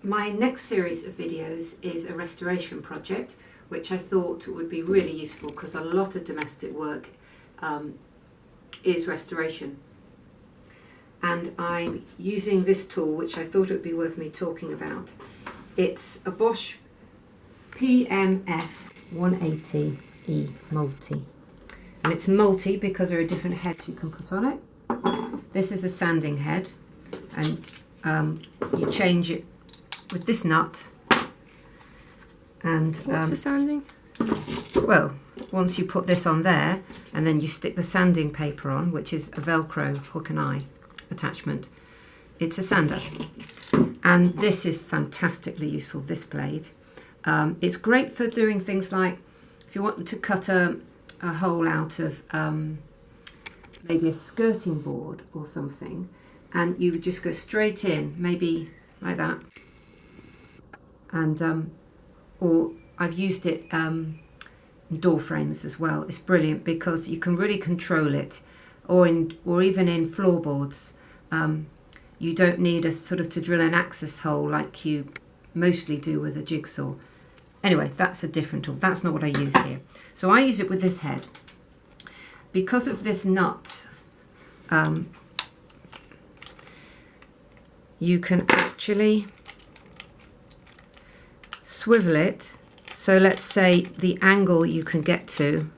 My next series of videos is a restoration project, which I thought would be really useful because a lot of domestic work is restoration. And I'm using this tool, which I thought it would be worth me talking about. It's a Bosch PMF180E multi. And it's multi because there are different heads you can put on it. This is a sanding head, and you change it with this nut. And what's the sanding? Well, once you put this on there, and then you stick the sanding paper on, which is a Velcro hook and eye attachment, it's a sander. And this is fantastically useful, this blade. It's great for doing things like if you want to cut a hole out of maybe a skirting board or something, and you would just go straight in, maybe like that. And or I've used it in door frames as well. It's brilliant because you can really control it, or even in floorboards. You don't need to drill an access hole like you mostly do with a jigsaw. Anyway, that's a different tool. That's not what I use here. So I use it with this head. Because of this nut, you can actually swivel it. So let's say the angle you can get to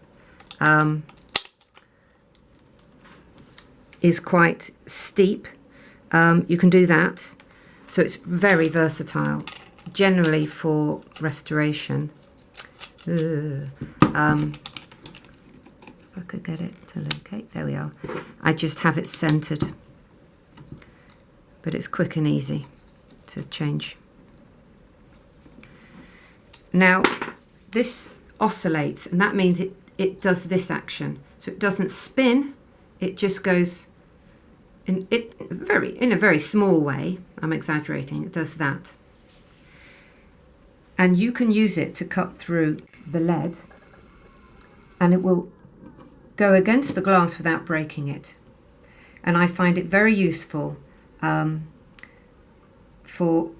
is quite steep. You can do that. So it's very versatile, generally for restoration. If I could get it to locate, there we are. I just have it centered, but it's quick and easy to change. Now this oscillates, and that means it does this action. So it doesn't spin, it just goes in a very small way. I'm exaggerating, it does that. And you can use it to cut through the lead, and it will go against the glass without breaking it. And I find it very useful for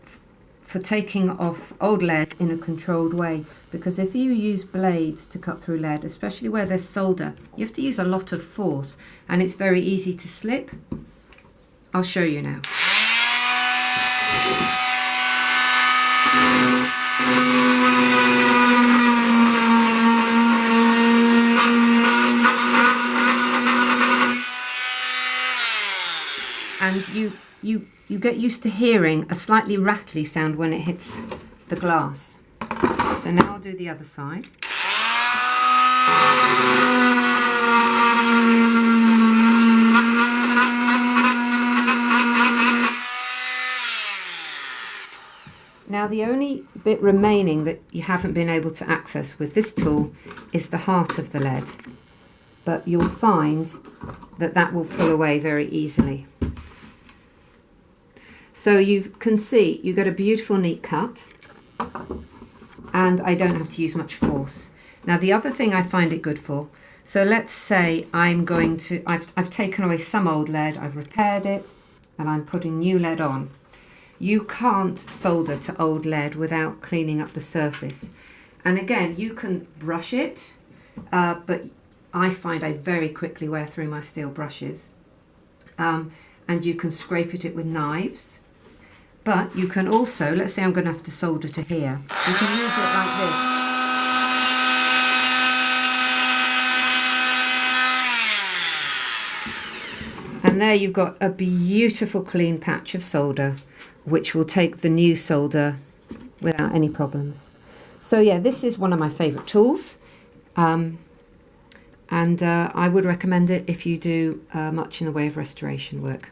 taking off old lead in a controlled way, because if you use blades to cut through lead, especially where there's solder, you have to use a lot of force, and it's very easy to slip. I'll show you now. And you get used to hearing a slightly rattly sound when it hits the glass. So now I'll do the other side. Now the only bit remaining that you haven't been able to access with this tool is the heart of the lead. But you'll find that will pull away very easily. So you can see you get a beautiful neat cut, and I don't have to use much force. Now the other thing I find it good for, so let's say I've taken away some old lead, I've repaired it, and I'm putting new lead on. You can't solder to old lead without cleaning up the surface. And again, you can brush it, but I find I very quickly wear through my steel brushes. And you can scrape it with knives. But you can also, let's say I'm going to have to solder to here, you can use it like this. And there you've got a beautiful clean patch of solder, which will take the new solder without any problems. So yeah, this is one of my favourite tools. And I would recommend it if you do much in the way of restoration work.